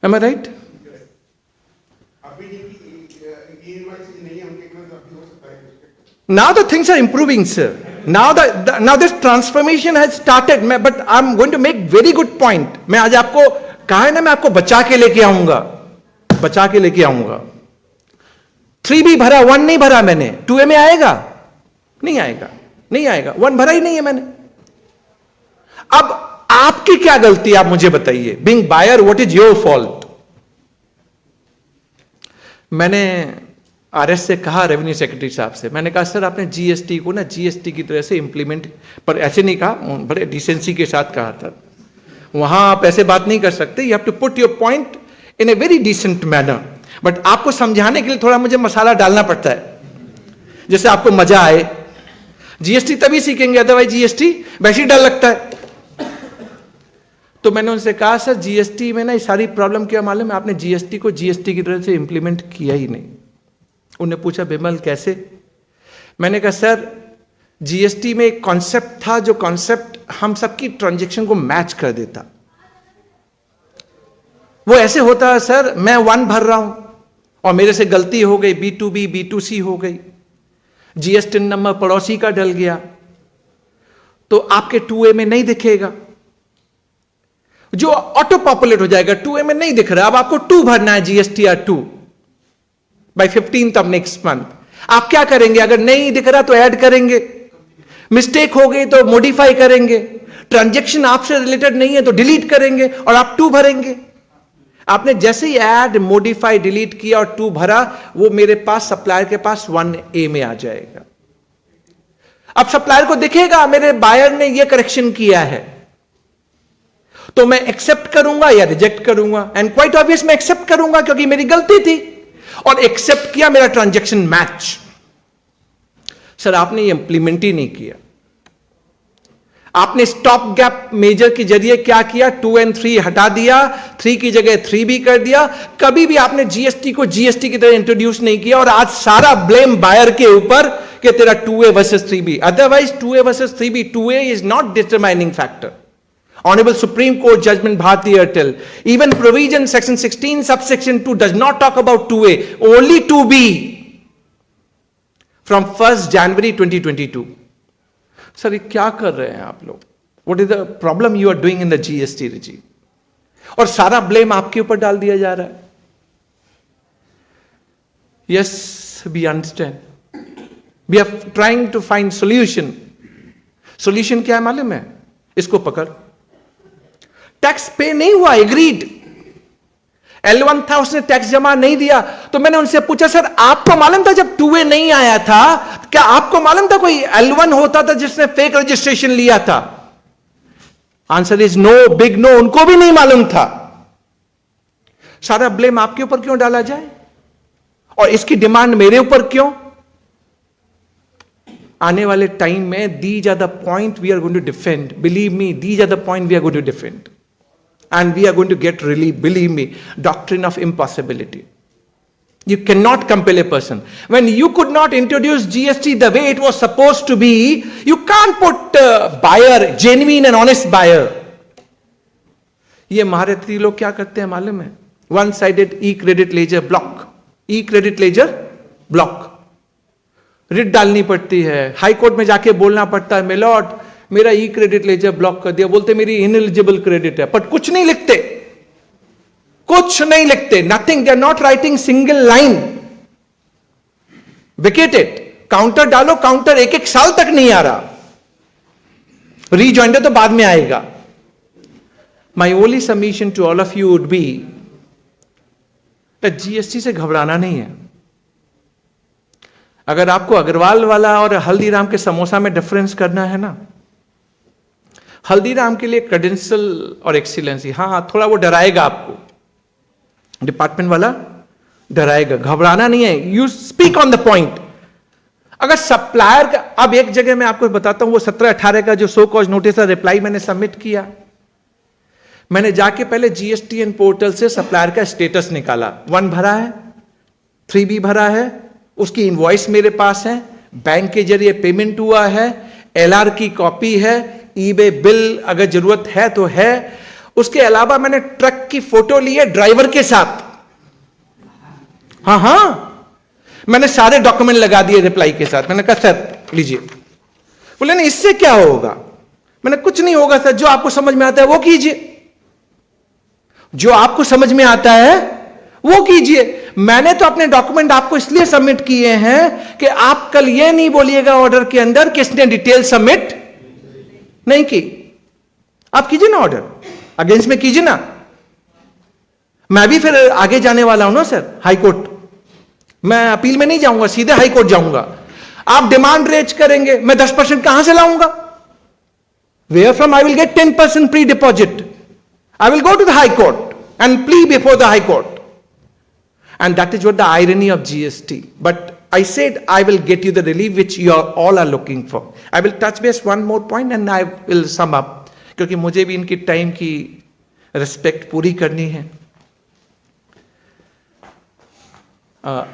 Am I right? Now the things are improving, sir. Now this transformation has started. But I'm going to make very good point. मैं आज आपको कहा है ना, मैं आपको बचा के लेके आऊंगा, बचा के लेके आऊंगा। 3B भरा, 1 नहीं भरा मैंने, 2A में आएगा? नहीं आएगा, नहीं आएगा, 1 भरा ही नहीं है मैंने। अब आपकी क्या गलती है, आप मुझे बताइए। Being buyer, what is your fault? मैंने आरएस से कहा, रेवेन्यू सेक्रेटरी साहब से, मैंने कहा सर आपने जीएसटी को ना जीएसटी की तरह से इंप्लीमेंट, पर ऐसे नहीं कहा, बड़े डिसेंसी के साथ कहा था, वहां आप ऐसे बात नहीं कर सकते, you have to put your point in a very decent manner. But आपको समझाने के लिए थोड़ा मुझे मसाला डालना पड़ता है, जैसे आपको मजा आए। जीएसटी तभी सीखेंगे, अदरवाइज जीएसटी वैसे ही डर लगता है। तो मैंने उनसे कहा सर जीएसटी में ना ये सारी प्रॉब्लम क्या मालूम है, आपने जीएसटी को जीएसटी की तरह से इंप्लीमेंट किया ही नहीं। उन्होंने पूछा बिमल कैसे? मैंने कहा सर जीएसटी में एक कॉन्सेप्ट था, जो कॉन्सेप्ट हम सबकी ट्रांजैक्शन को मैच कर देता। वो ऐसे होता है सर, मैं 1 भर रहा हूं और मेरे से गलती हो गई, B2B B2C हो गई, जीएसटी नंबर पड़ोसी का डल गया, तो आपके 2A में नहीं दिखेगा, जो ऑटो पॉपुलेट हो जाएगा। 2A में नहीं दिख रहा, अब आपको 2 भरना है, GSTR 2 by 15th of next month. आप क्या करेंगे? अगर नहीं दिख रहा तो ऐड करेंगे, मिस्टेक हो गई तो मॉडिफाई करेंगे, ट्रांजैक्शन आपसे रिलेटेड नहीं है तो डिलीट करेंगे और आप 2 भरेंगे। आपने जैसे ही ऐड, मॉडिफाई, डिलीट किया और 2 भरा, वो मेरे पास सप्लायर के पास 1A में आ जाएगा। अब सप्लायर को दिखेगा मेरे बायर ने ये करेक्शन किया है, तो मैं एक्सेप्ट करूंगा या रिजेक्ट करूंगा। एंड क्वाइट ऑब्वियस मैं एक्सेप्ट करूंगा क्योंकि मेरी गलती थी, और एक्सेप्ट किया, मेरा ट्रांजैक्शन मैच। सर आपने ये इंप्लीमेंट ही नहीं किया। आपने स्टॉप गैप मेजर के जरिए क्या किया, 2 and 3 हटा दिया, 3 की जगह 3B कर दिया। कभी भी आपने जीएसटी को जीएसटी की तरह इंट्रोड्यूस नहीं किया, और आज सारा ब्लेम बायर के ऊपर कि तेरा 2A versus 3B। Otherwise 2A versus 3B, 2A is not determining factor. Honorable Supreme Court Judgment Bharti Airtel, even provision section 16 subsection 2 does not talk about 2A, only 2B from 1st January 2022. Sir, ये क्या कर रहे हैं आप लोग? What is the problem you are doing in the GST regime? और सारा blame आपके ऊपर डाल दिया जा रहा है। Yes, we understand. We are trying to find solution. Solution क्या है मालूम है? इसको पकड़। टैक्स पे नहीं हुआ, एग्रीड। L1 था, उसने टैक्स जमा नहीं दिया, तो मैंने उनसे पूछा सर आपको मालूम था जब 2A नहीं आया था, क्या आपको मालूम था कोई L1 होता था जिसने फेक रजिस्ट्रेशन लिया था? Answer is no, big no, उनको भी नहीं मालूम था। सारा ब्लेम आपके ऊपर क्यों डाला जाए, और इसकी डिमांड मेरे ऊपर क्यों? आने वाले टाइम में these are the point we are going to defend, believe me, these are the point we are going to defend, and we are going to get relief, believe me. Doctrine of impossibility. You cannot compel a person. When you could not introduce GST the way it was supposed to be, you can't put buyer, genuine and honest buyer. ये महारथी लोग क्या करते हैं मालूम है? One sided e-credit ledger block, e-credit ledger block, writ डालनी पड़ती है, हाई कोर्ट में जाके बोलना पड़ता है मेलॉर्ड मेरा ई क्रेडिट लेजर ब्लॉक कर दिया, बोलते मेरी इनएलिजिबल क्रेडिट है, पर कुछ नहीं लिखते, कुछ नहीं लिखते, nothing, they are not writing single line. विकेटेड, काउंटर डालो, काउंटर 1-1 साल तक नहीं आ रहा, रीजॉइंडर तो बाद में आएगा। My only submission to all of you would be that GST से घबराना नहीं है। अगर आपको अग्रवाल वाला और हल्दीराम के समोसा में डिफरेंस करना है ना, हल्दीराम के लिए क्रेडेंशियल और एक्सीलेंसी, हाँ थोड़ा वो डराएगा आपको, डिपार्टमेंट वाला डराएगा, घबराना नहीं है, you speak on the point. अगर सप्लायर का, अब एक जगह मैं आपको बताता हूं, वो 17-18 का जो सो कॉज नोटिस है, रिप्लाई मैंने सबमिट किया, मैंने जाके पहले जीएसटीएन पोर्टल से सप्लायर का स्टेटस निकाला, 1 भरा है, 3B भरा है, उसकी इनवॉइस मेरे पास है, बैंक के जरिए पेमेंट हुआ है, LR की कॉपी है, eBay बिल अगर जरूरत है तो है। उसके अलावा मैंने ट्रक की फोटो ली है ड्राइवर के साथ। हाँ, मैंने सारे डॉक्यूमेंट लगा दिए रिप्लाई के साथ। मैंने कहा सर लीजिए। बोले नहीं इससे क्या होगा? मैंने कुछ नहीं होगा सर, जो आपको समझ में आता है वो कीजिए, जो आपको समझ में आता है वो कीजिए। मैंने तो अपने डॉक्यूमेंट आपको इसलिए सबमिट किए हैं कि आप कल ये नहीं बोलिएगा ऑर्डर के अंदर कि इसने डिटेल सबमिट नहीं की। आप कीजिए ना ऑर्डर, अगेंस्ट में कीजिए ना। मैं भी फिर आगे जाने वाला हूं ना सर, हाई कोर्ट। मैं अपील में नहीं जाऊंगा, सीधे हाई कोर्ट जाऊंगा। आप डिमांड रेज करेंगे, मैं 10% कहां से लाऊंगा? Where from I will get 10% pre deposit? I will go to the High Court and plea before the High Court. And that is what the irony of GST. But I said I will get you the relief which you all are looking for. I will touch base one more point and I will sum up. क्योंकि मुझे भी इनकी time की respect पूरी करनी है।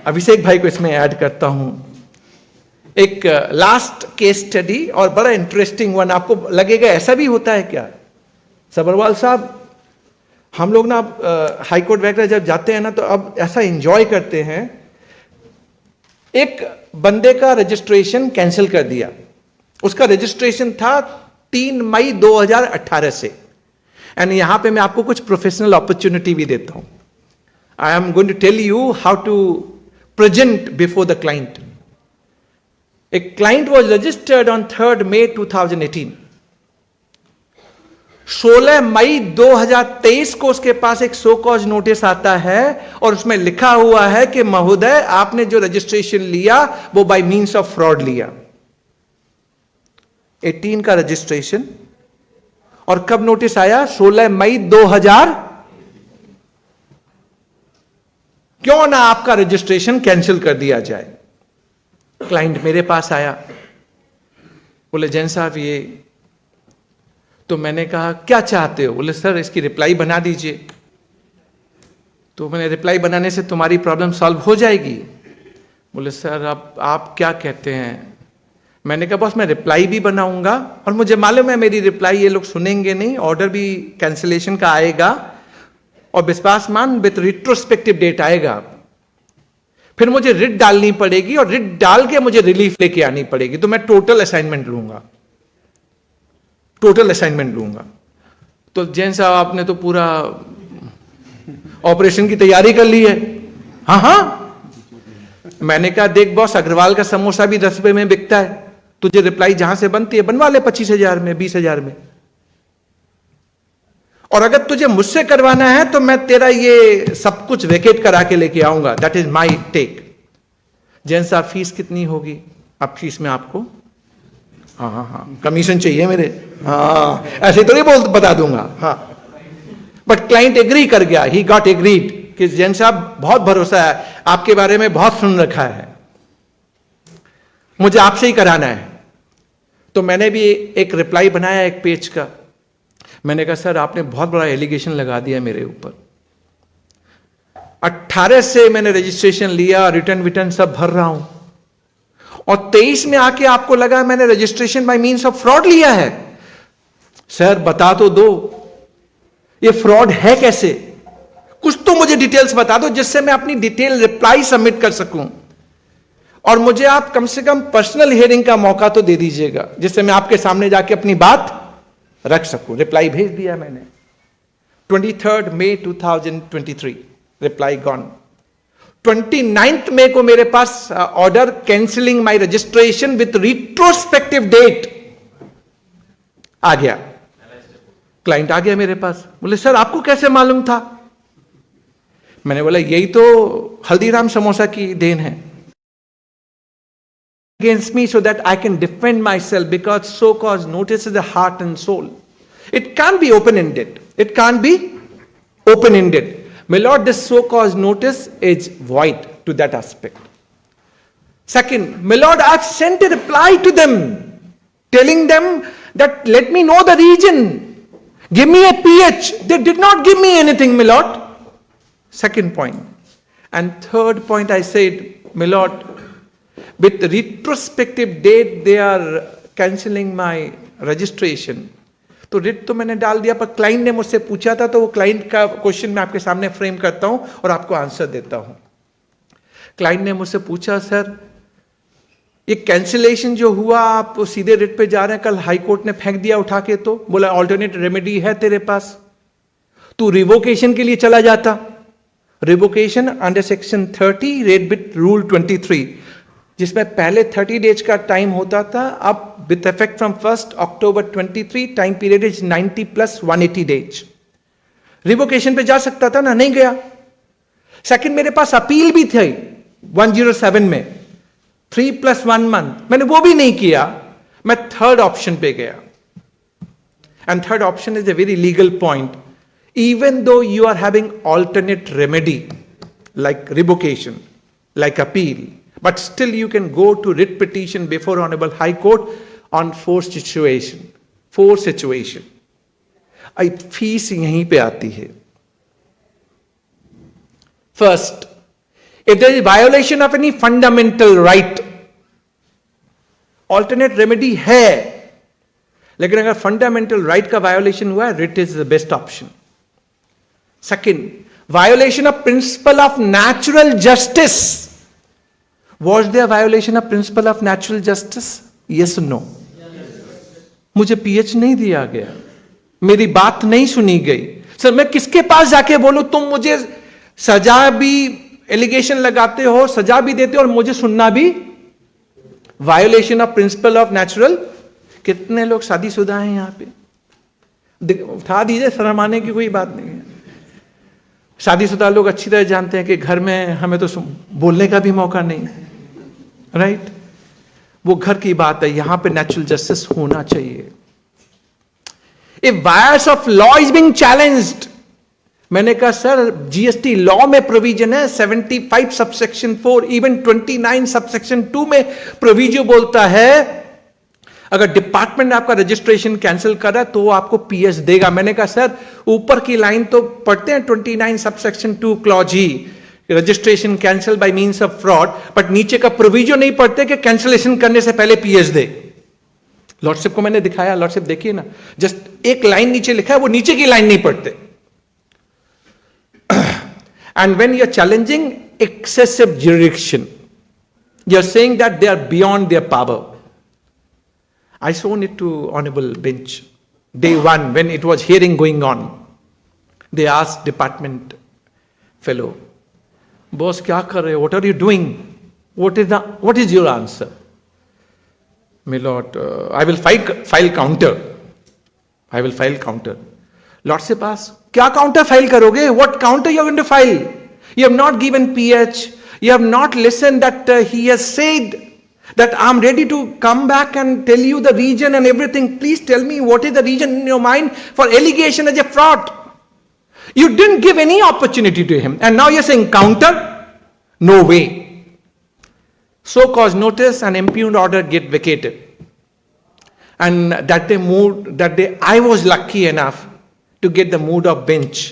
अभिषेक भाई को इसमें ऐड करता हूं। एक लास्ट केस स्टडी और बड़ा इंटरेस्टिंग वन। आपको लगेगा ऐसा भी होता है क्या सबरवाल साहब? हम लोग ना हाई कोर्ट वगैरह जब जाते हैं ना तो अब ऐसा एंजॉय करते हैं। एक बंदे का रजिस्ट्रेशन कैंसिल कर दिया। उसका रजिस्ट्रेशन था 3 मई 2018 से। एंड यहां पे मैं आपको कुछ प्रोफेशनल अपॉर्चुनिटी भी देता हूं। I am going to tell you how to present before the client. A client was registered on 3 May 2018। 16 मई 2023 को उसके पास एक सो कॉज नोटिस आता है और उसमें लिखा हुआ है कि महोदय आपने जो रजिस्ट्रेशन लिया वो बाय मींस ऑफ फ्रॉड लिया। 18 का रजिस्ट्रेशन और कब नोटिस आया? 16 मई 2000। क्यों ना आपका रजिस्ट्रेशन कैंसिल कर दिया जाए। क्लाइंट मेरे पास आया, बोले जैन साहब ये। तो मैंने कहा क्या चाहते हो? बोले सर इसकी रिप्लाई बना दीजिए। तो मैंने रिप्लाई बनाने से तुम्हारी प्रॉब्लम सॉल्व हो जाएगी? बोले सर अब आप क्या कहते हैं? मैंने कहा बॉस मैं रिप्लाई भी बनाऊंगा और मुझे मालूम है मेरी रिप्लाई ये लोग सुनेंगे नहीं, ऑर्डर भी कैंसिलेशन का आएगा और विश्वास मान विथ रिट्रोस्पेक्टिव डेट आएगा। फिर मुझे रिट डालनी पड़ेगी और रिट डाल के मुझे रिलीफ लेके आनी पड़ेगी। तो मैं टोटल असाइनमेंट लूंगा, टोटल असाइनमेंट लूंगा। तो जैन साहब आपने तो पूरा ऑपरेशन की तैयारी कर ली है। हाँ, मैंने कहा देख बॉस अग्रवाल का समोसा भी 10 रुपए में बिकता है, तुझे रिप्लाई जहां से बनती है बनवा ले 25,000 में 20,000 में। और अगर तुझे मुझसे करवाना है तो मैं तेरा ये सब कुछ वेकेट करा के लेके आऊंगा। That is my take. Jain साहब फीस कितनी होगी? अब फीस में आपको हाँ कमीशन चाहिए मेरे। हाँ ऐसे तो नहीं बता दूंगा। हाँ बट क्लाइंट एग्री कर गया, ही गॉट एग्रीड कि जैन साहब बहुत भरोसा है, आपके बारे में बहुत सुन रखा है, मुझे आपसे ही कराना है। तो मैंने भी एक रिप्लाई बनाया एक पेज का। मैंने कहा सर आपने बहुत बड़ा एलिगेशन लगा दिया मेरे ऊपर। 18 से मैंने रजिस्ट्रेशन लिया, रिटर्न सब भर रहा हूं और 23 में आके आपको लगा मैंने registration by means of fraud लिया है। सर बता तो दो ये फ्रॉड है कैसे? कुछ तो मुझे डिटेल्स बता दो जिससे मैं अपनी डिटेल रिप्लाई सबमिट कर सकूं। और मुझे आप कम से कम पर्सनल हियरिंग का मौका तो दे दीजिएगा जिससे मैं आपके सामने जाके अपनी बात रख सकूं। रिप्लाई भेज दिया मैंने 23 मई 2023, रिप्लाई गॉन। 29 मई को मेरे पास order cancelling my registration with retrospective date आ गया। क्लाइंट आ गया मेरे पास, बोले सर आपको कैसे मालूम था? मैंने बोला यही तो हल्दीराम समोसा की देन है। Against me so that I can defend myself because so-called notice is the heart and soul. It can't be open-ended. It can't be open-ended. My lord, this so-called notice is void to that aspect. Second, my lord, I've sent a reply to them telling them that let me know the region. Give me a pH. They did not give me anything, my lord. Second point. And third point I said, my lord, with retrospective date they are cancelling my registration, तो writ तो मैंने डाल दिया, पर client ने मुझसे पूछा था, तो वो क्लाइंट का क्वेश्चन मैं आपके सामने फ्रेम करता हूं और आपको आंसर देता हूं। क्लाइंट ने मुझसे पूछा, सर ये कैंसिलेशन जो हुआ, आप सीधे रिट पे जा रहे हैं, कल हाई कोर्ट ने फेंक दिया उठा के, तो बोला ऑल्टरनेट रेमेडी है तेरे पास, तू रिवोकेशन के लिए चला जाता। Revocation under section 30 rate bit rule 23, जिसमें पहले 30 डेज का टाइम होता था, अब with effect from 1 October 23 time period is 90 plus 180 days. Revocation पे जा सकता था ना, नहीं गया। सेकंड, मेरे पास अपील भी थी 107 में 3 + 1 month, मैंने वो भी नहीं किया, मैं थर्ड ऑप्शन पे गया। And third option is a very legal point. Even though you are having alternate remedy like revocation, like appeal, but still you can go to writ petition before Honorable High Court on 4 situation. 4 situation. Fees यहीं पे आती है। First, if there is violation of any fundamental right, alternate remedy है, लेकिन अगर fundamental right का violation हुआ है, writ is the best option. Second, violation of principle of natural justice. Was there violation of principle of natural justice? Yes or no? मुझे pH नहीं दिया गया, मेरी बात नहीं सुनी गई। सर मैं किसके पास जाके बोलूं, तुम मुझे सजा भी एलिगेशन लगाते हो, सजा भी देते हो और मुझे सुनना भी? Violation of principle of natural. कितने लोग शादीशुदा हैं यहां पे? उठा दीजिए, शर्म आने की कोई बात नहीं है। शादीशुदा लोग अच्छी तरह जानते हैं कि घर में हमें तो बोलने का भी मौका नहीं, राइट? वो घर की बात है, यहां पे नेचुरल जस्टिस होना चाहिए। If wires of law is being challenged, मैंने कहा सर जीएसटी लॉ में प्रोविजन है 75 सबसेक्शन 4, इवन 29 सबसेक्शन 2 में प्रोविजन बोलता है अगर डिपार्टमेंट आपका रजिस्ट्रेशन कैंसिल कर रहा है तो वो आपको पीएस देगा। मैंने कहा सर ऊपर की लाइन तो पढ़ते हैं 29 subsection 2 clause he, registration cancel by means of fraud, but नीचे का प्रोविजन नहीं पढ़ते कि कैंसिलेशन करने से पहले पीएस दे। लॉर्डशिप को मैंने दिखाया, लॉर्डशिप देखिए ना, जस्ट एक लाइन नीचे लिखा है, वो नीचे की लाइन नहीं पढ़ते। And when you are challenging excessive jurisdiction, you are saying that they are beyond their power. I shown it to Honorable Bench. Day 1, when it was hearing going on, they asked department fellow, boss kya kar rahe ho? What are you doing? What is your answer? My lord, I will file counter. I will file counter. Lordship asked, kya counter file karoge? What counter you are going to file? You have not given PH. You have not listened that he has said that I'm ready to come back and tell you the reason and everything. Please tell me what is the reason in your mind for allegation as a fraud. You didn't give any opportunity to him and now you're saying counter? No way. So cause notice and impugned order get vacated. And that day I was lucky enough to get the mood of bench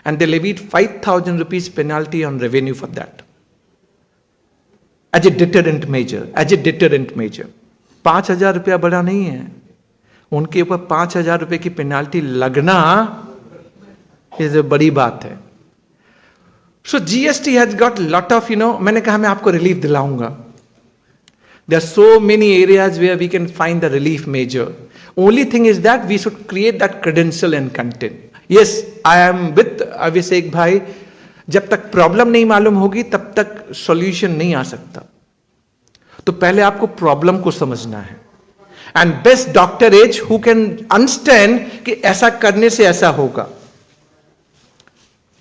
and they levied 5,000 rupees penalty on revenue for that. As a deterrent measure, 5,000 रुपया बड़ा नहीं है, उनके ऊपर 5,000 रुपए की penalty लगना इस बड़ी बात है। So GST has got lot of मैंने कहा मैं आपको रिलीफ दिलाऊंगा। There are so many areas where we can find the relief measure. Only thing is that we should create that credential and content. Yes, I am with Abhishek भाई, जब तक problem नहीं मालूम होगी तब तक सॉल्यूशन नहीं आ सकता। तो पहले आपको प्रॉब्लम को समझना है। And best doctor is who can understand कि ऐसा करने से ऐसा होगा।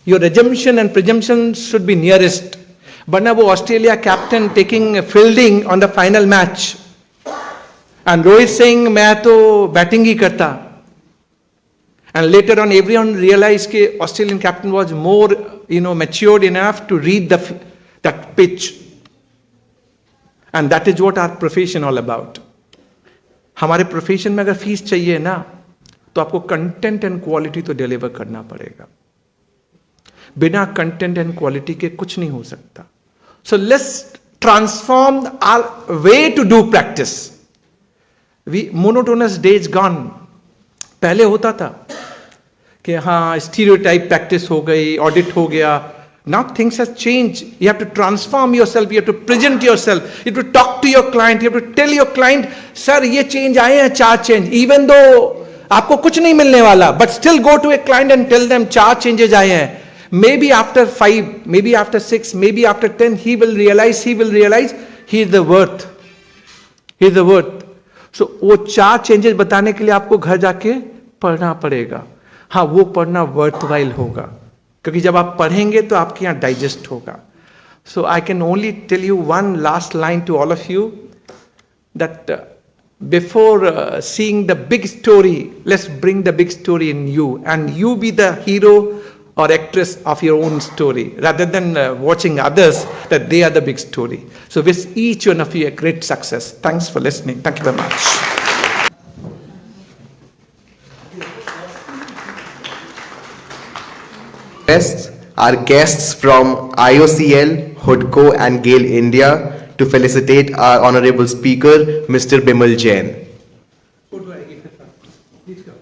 Your assumption and presumption should be nearest. वरना वो Australia captain taking fielding on the final match and Rohit Singh मैं तो बैटिंग ही करता। And later on, everyone realized that Australian captain was more, matured enough to read that pitch. And that is what our profession all about. हमारे profession में अगर fees चाहिए ना, तो आपको कंटेंट एंड क्वालिटी तो डिलीवर करना पड़ेगा। बिना कंटेंट एंड क्वालिटी के कुछ नहीं हो सकता। So let's transform our way to do practice. Monotonous days gone. पहले होता था कि हाँ स्टीरियोटाइप प्रैक्टिस हो गई, ऑडिट हो गया. Now things have changed. You have to transform yourself. You have to present yourself. You have to talk to your client. You have to tell your client, sir, ये change आए हैं, चार change. Even though आपको कुछ नहीं मिलने वाला, but still go to a client and tell them चार changes आए हैं. Maybe after 5, maybe after 6, maybe after 10, he will realize he is the worth. He is the worth. So वो चार changes बताने के लिए आपको घर जाके पढ़ना पड़ेगा. हाँ, वो पढ़ना worthwhile होगा, क्योंकि जब आप पढ़ेंगे तो आपके यहाँ डाइजेस्ट होगा. So I can only tell you one last line to all of you, that before seeing the big story, let's bring the big story in you and you be the hero or actress of your own story, rather than watching others that they are the big story. So wish each one of you a great success. Thanks for listening. Thank you very much. Guests are guests from IOCL, HUDCO and GAIL India to felicitate our honorable speaker, Mr. Bimal Jain. Who do I give it? Please go.